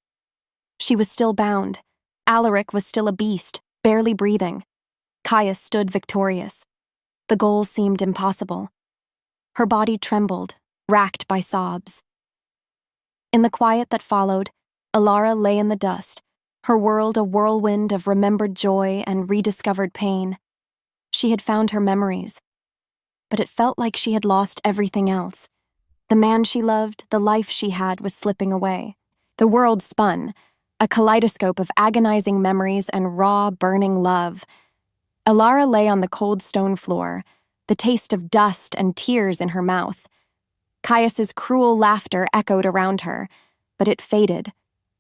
She was still bound. Alaric was still a beast, barely breathing. Caius stood victorious. The goal seemed impossible. Her body trembled, racked by sobs. In the quiet that followed, Alara lay in the dust, her world a whirlwind of remembered joy and rediscovered pain. She had found her memories, but it felt like she had lost everything else. The man she loved, the life she had, was slipping away. The world spun, a kaleidoscope of agonizing memories and raw, burning love. Alara lay on the cold stone floor, the taste of dust and tears in her mouth. Caius's cruel laughter echoed around her, but it faded,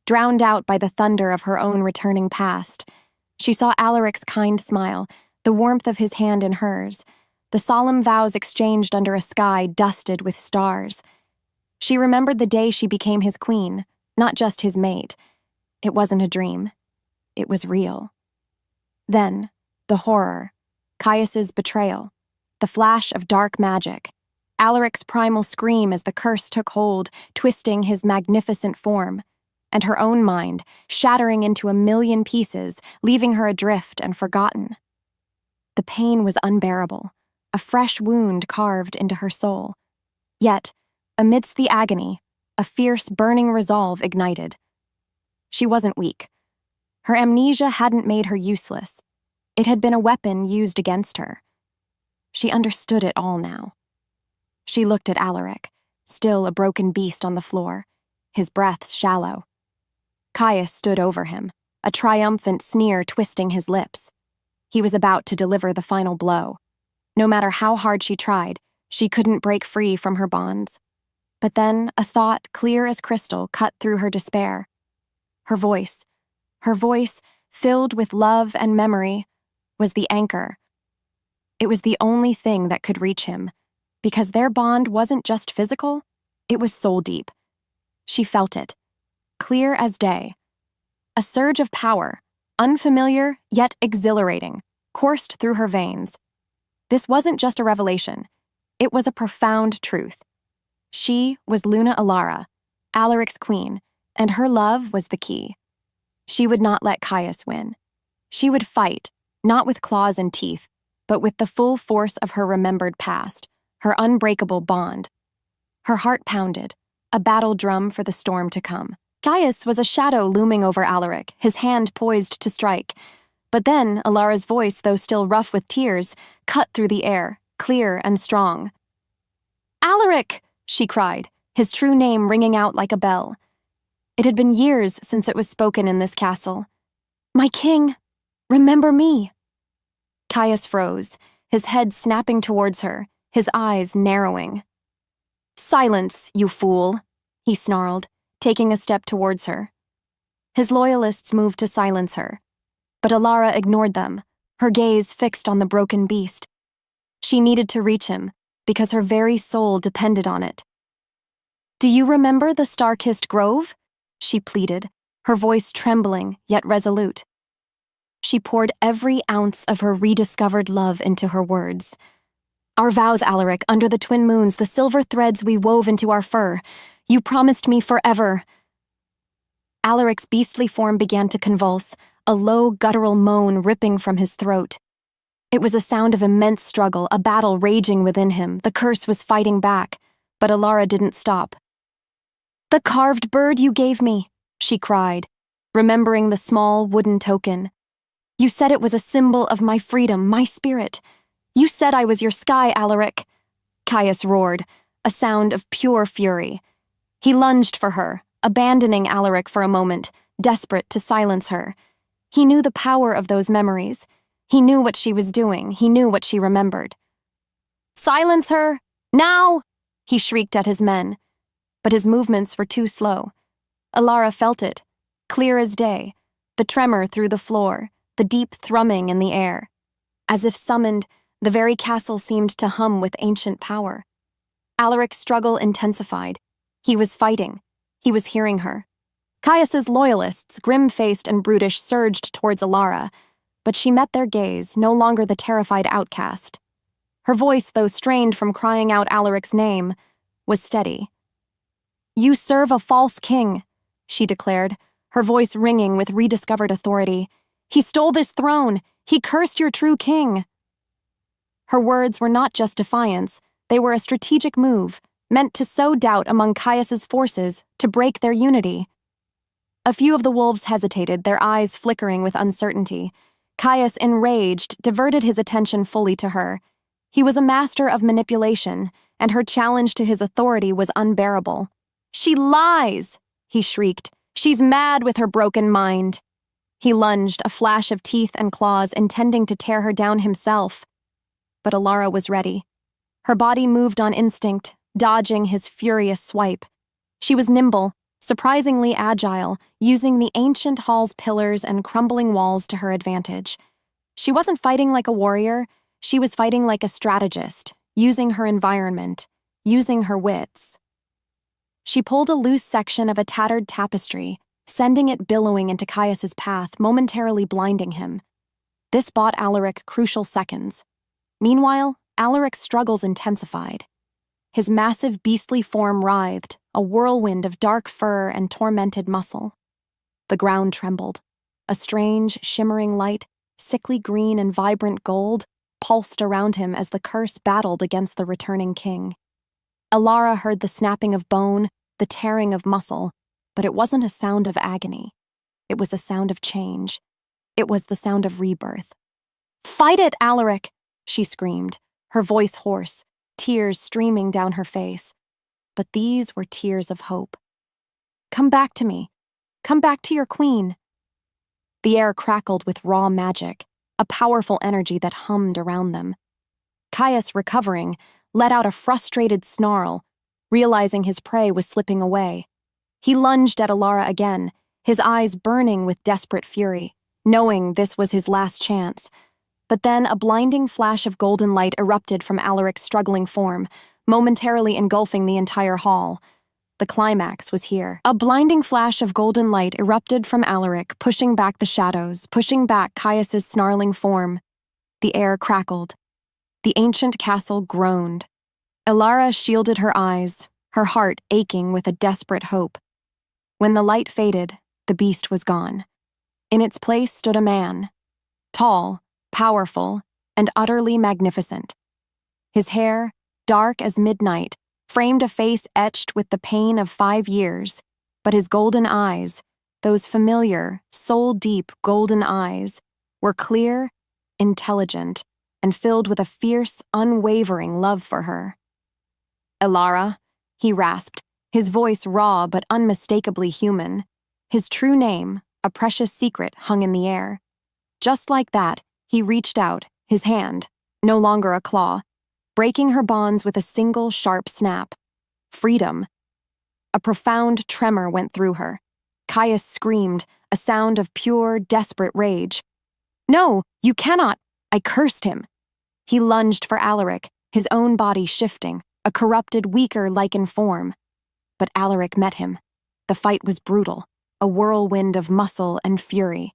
drowned out by the thunder of her own returning past. She saw Alaric's kind smile, the warmth of his hand in hers, the solemn vows exchanged under a sky dusted with stars. She remembered the day she became his queen, not just his mate. It wasn't a dream. It was real. Then, the horror, Caius's betrayal, the flash of dark magic, Alaric's primal scream as the curse took hold, twisting his magnificent form, and her own mind, shattering into a million pieces, leaving her adrift and forgotten. The pain was unbearable, a fresh wound carved into her soul. Yet, amidst the agony, a fierce, burning resolve ignited. She wasn't weak. Her amnesia hadn't made her useless. It had been a weapon used against her. She understood it all now. She looked at Alaric, still a broken beast on the floor, his breath shallow. Caius stood over him, a triumphant sneer twisting his lips. He was about to deliver the final blow. No matter how hard she tried, she couldn't break free from her bonds. But then a thought clear as crystal cut through her despair. Her voice, filled with love and memory, was the anchor. It was the only thing that could reach him, because their bond wasn't just physical, it was soul-deep. She felt it, clear as day. A surge of power, unfamiliar yet exhilarating, coursed through her veins. This wasn't just a revelation, it was a profound truth. She was Luna Alara, Alaric's queen, and her love was the key. She would not let Caius win. She would fight, not with claws and teeth, but with the full force of her remembered past, her unbreakable bond. Her heart pounded, a battle drum for the storm to come. Caius was a shadow looming over Alaric, his hand poised to strike. But then Alara's voice, though still rough with tears, cut through the air, clear and strong. "Alaric!" she cried, his true name ringing out like a bell. It had been years since it was spoken in this castle. "My king, remember me." Caius froze, his head snapping towards her, his eyes narrowing. "Silence, you fool," he snarled, taking a step towards her. His loyalists moved to silence her, but Alara ignored them, her gaze fixed on the broken beast. She needed to reach him, because her very soul depended on it. "Do you remember the star-kissed grove?" she pleaded, her voice trembling yet resolute. She poured every ounce of her rediscovered love into her words. "Our vows, Alaric, under the twin moons, the silver threads we wove into our fur. You promised me forever." Alaric's beastly form began to convulse, a low guttural moan ripping from his throat. It was a sound of immense struggle, a battle raging within him. The curse was fighting back, But Alara didn't stop. "The carved bird you gave me," she cried, remembering the small wooden token. "You said it was a symbol of my freedom, my spirit. You said I was your sky, Alaric." Caius roared, a sound of pure fury. He lunged for her, abandoning Alaric for a moment, desperate to silence her. He knew the power of those memories. He knew what she was doing. He knew what she remembered. "Silence her! Now!" he shrieked at his men. But his movements were too slow. Alara felt it, clear as day, the tremor through the floor, the deep thrumming in the air. As if summoned, the very castle seemed to hum with ancient power. Alaric's struggle intensified. He was fighting. He was hearing her. Caius's loyalists, grim-faced and brutish, surged towards Alara, but she met their gaze, no longer the terrified outcast. Her voice, though strained from crying out Alaric's name, was steady. "You serve a false king," she declared, her voice ringing with rediscovered authority. "He stole this throne. He cursed your true king." Her words were not just defiance. They were a strategic move, meant to sow doubt among Caius's forces, to break their unity. A few of the wolves hesitated, their eyes flickering with uncertainty. Caius, enraged, diverted his attention fully to her. He was a master of manipulation, and her challenge to his authority was unbearable. "She lies!" he shrieked. "She's mad with her broken mind." He lunged, a flash of teeth and claws, intending to tear her down himself. But Alara was ready. Her body moved on instinct, dodging his furious swipe. She was nimble, surprisingly agile, using the ancient hall's pillars and crumbling walls to her advantage. She wasn't fighting like a warrior, she was fighting like a strategist, using her environment, using her wits. She pulled a loose section of a tattered tapestry, sending it billowing into Caius's path, momentarily blinding him. This bought Alaric crucial seconds. Meanwhile, Alaric's struggles intensified. His massive beastly form writhed, a whirlwind of dark fur and tormented muscle. The ground trembled. A strange, shimmering light, sickly green and vibrant gold, pulsed around him as the curse battled against the returning king. Alara heard the snapping of bone, the tearing of muscle, but it wasn't a sound of agony. It was a sound of change. It was the sound of rebirth. "Fight it, Alaric!" she screamed, her voice hoarse, tears streaming down her face. But these were tears of hope. "Come back to me. Come back to your queen." The air crackled with raw magic, a powerful energy that hummed around them. Caius, recovering, let out a frustrated snarl, realizing his prey was slipping away. He lunged at Alara again, his eyes burning with desperate fury, knowing this was his last chance. But then a blinding flash of golden light erupted from Alaric's struggling form, momentarily engulfing the entire hall. The climax was here. A blinding flash of golden light erupted from Alaric, pushing back the shadows, pushing back Caius's snarling form. The air crackled. The ancient castle groaned. Alara shielded her eyes, her heart aching with a desperate hope. When the light faded, the beast was gone. In its place stood a man, tall, powerful, and utterly magnificent. His hair, dark as midnight, framed a face etched with the pain of 5 years, but his golden eyes, those familiar, soul-deep golden eyes, were clear, intelligent, and filled with a fierce, unwavering love for her. "Alara," he rasped, his voice raw but unmistakably human. His true name, a precious secret, hung in the air. Just like that, he reached out, his hand, no longer a claw, breaking her bonds with a single sharp snap. Freedom. A profound tremor went through her. Caius screamed, a sound of pure, desperate rage. "No, you cannot!" I cursed him. He lunged for Alaric, his own body shifting, a corrupted, weaker Lycan form. But Alaric met him. The fight was brutal, a whirlwind of muscle and fury.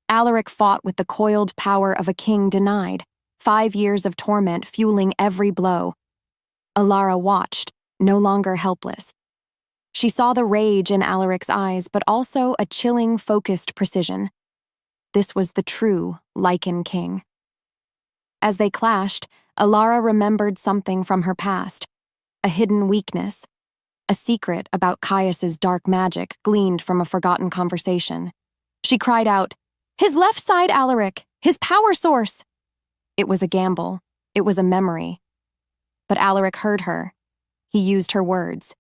Alaric fought with the coiled power of a king denied, 5 years of torment fueling every blow. Alara watched, no longer helpless. She saw the rage in Alaric's eyes, but also a chilling, focused precision. This was the true Lycan king. As they clashed, Alara remembered something from her past. A hidden weakness, a secret about Caius's dark magic gleaned from a forgotten conversation. She cried out, "His left side, Alaric! His power source!" It was a gamble. It was a memory. But Alaric heard her. He used her words.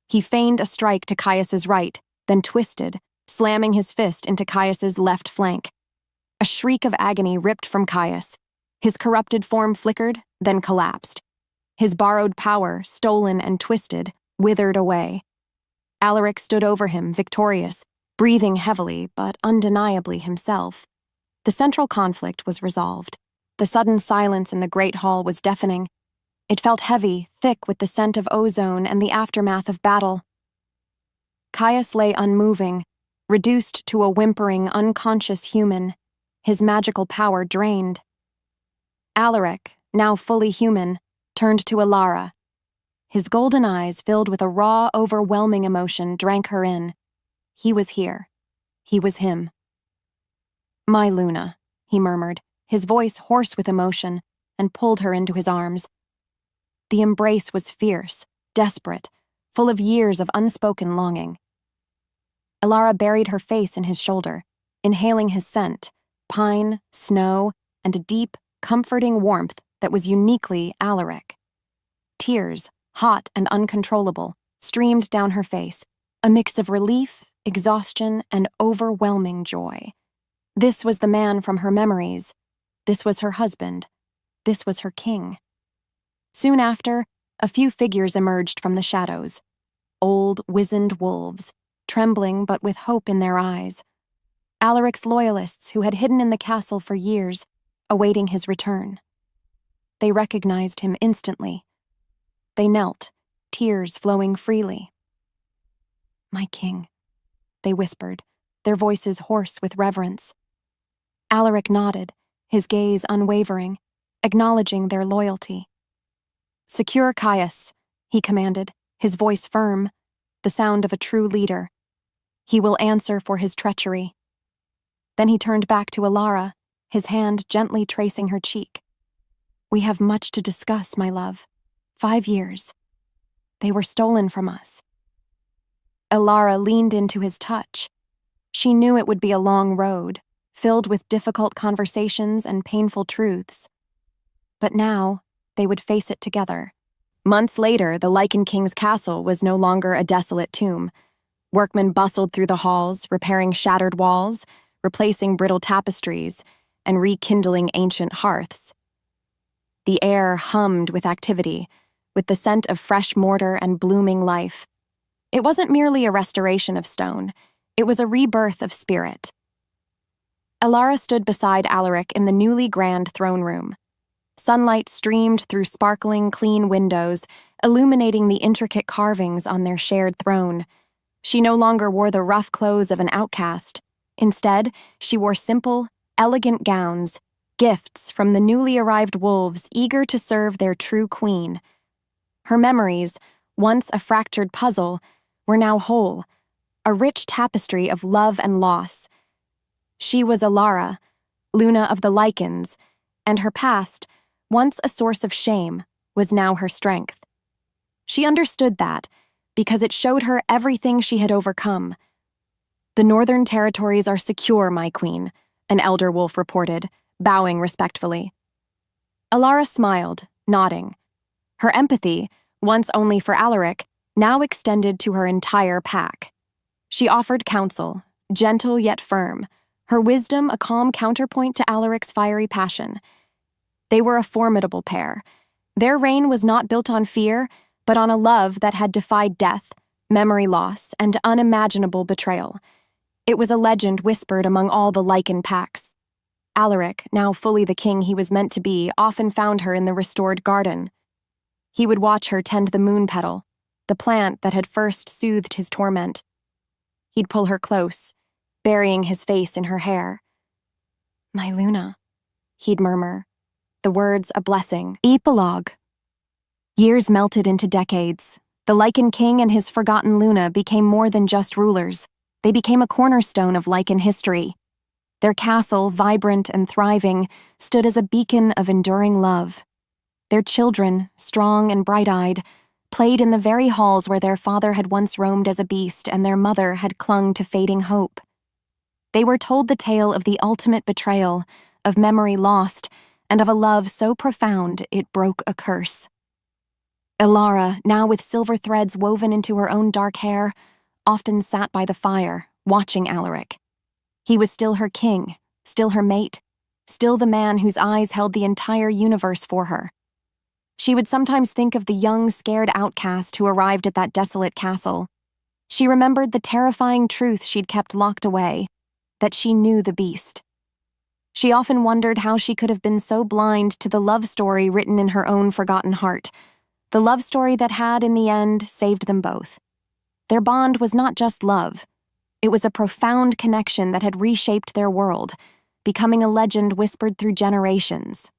He feigned a strike to Caius's right, then twisted, slamming his fist into Caius's left flank. A shriek of agony ripped from Caius. His corrupted form flickered, then collapsed. His borrowed power, stolen and twisted, withered away. Alaric stood over him, victorious, breathing heavily, but undeniably himself. The central conflict was resolved. The sudden silence in the great hall was deafening. It felt heavy, thick with the scent of ozone and the aftermath of battle. Caius lay unmoving, reduced to a whimpering, unconscious human, his magical power drained. Alaric, now fully human, turned to Alara. His golden eyes, filled with a raw, overwhelming emotion, drank her in. He was here. He was him. "My Luna," he murmured, his voice hoarse with emotion, and pulled her into his arms. The embrace was fierce, desperate, full of years of unspoken longing. Alara buried her face in his shoulder, inhaling his scent, pine, snow, and a deep, comforting warmth that was uniquely Alaric. Tears, hot and uncontrollable, streamed down her face, a mix of relief, exhaustion, and overwhelming joy. This was the man from her memories. This was her husband. This was her king. Soon after, a few figures emerged from the shadows. Old, wizened wolves, trembling but with hope in their eyes. Alaric's loyalists who had hidden in the castle for years, awaiting his return. They recognized him instantly. They knelt, tears flowing freely. "My king," they whispered, their voices hoarse with reverence. Alaric nodded, his gaze unwavering, acknowledging their loyalty. "Secure Caius," he commanded, his voice firm, the sound of a true leader. "He will answer for his treachery." Then he turned back to Alara, his hand gently tracing her cheek. "We have much to discuss, my love. 5 years. They were stolen from us." Alara leaned into his touch. She knew it would be a long road, filled with difficult conversations and painful truths. But now, they would face it together. Months later, the Lycan King's castle was no longer a desolate tomb. Workmen bustled through the halls, repairing shattered walls, replacing brittle tapestries, and rekindling ancient hearths. The air hummed with activity, with the scent of fresh mortar and blooming life. It wasn't merely a restoration of stone, it was a rebirth of spirit. Alara stood beside Alaric in the newly grand throne room. Sunlight streamed through sparkling, clean windows, illuminating the intricate carvings on their shared throne. She no longer wore the rough clothes of an outcast. Instead, she wore simple, elegant gowns, gifts from the newly arrived wolves eager to serve their true queen. Her memories, once a fractured puzzle, were now whole, a rich tapestry of love and loss. She was Alara, Luna of the Lycans, and her past, once a source of shame, was now her strength. She understood that, because it showed her everything she had overcome. "The northern territories are secure, my queen," an elder wolf reported, bowing respectfully. Alara smiled, nodding. Her empathy, once only for Alaric, now extended to her entire pack. She offered counsel, gentle yet firm, her wisdom a calm counterpoint to Alaric's fiery passion. They were a formidable pair. Their reign was not built on fear, but on a love that had defied death, memory loss, and unimaginable betrayal. It was a legend whispered among all the Lycan packs. Alaric, now fully the king he was meant to be, often found her in the restored garden. He would watch her tend the moon petal, the plant that had first soothed his torment. He'd pull her close, burying his face in her hair. "My Luna," he'd murmur, the words a blessing. Epilogue. Years melted into decades. The Lycan King and his forgotten Luna became more than just rulers. They became a cornerstone of Lycan history. Their castle, vibrant and thriving, stood as a beacon of enduring love. Their children, strong and bright-eyed, played in the very halls where their father had once roamed as a beast and their mother had clung to fading hope. They were told the tale of the ultimate betrayal, of memory lost, and of a love so profound it broke a curse. Elara, now with silver threads woven into her own dark hair, often sat by the fire, watching Alaric. He was still her king, still her mate, still the man whose eyes held the entire universe for her. She would sometimes think of the young, scared outcast who arrived at that desolate castle. She remembered the terrifying truth she'd kept locked away, that she knew the beast. She often wondered how she could have been so blind to the love story written in her own forgotten heart, the love story that had, in the end, saved them both. Their bond was not just love. It was a profound connection that had reshaped their world, becoming a legend whispered through generations.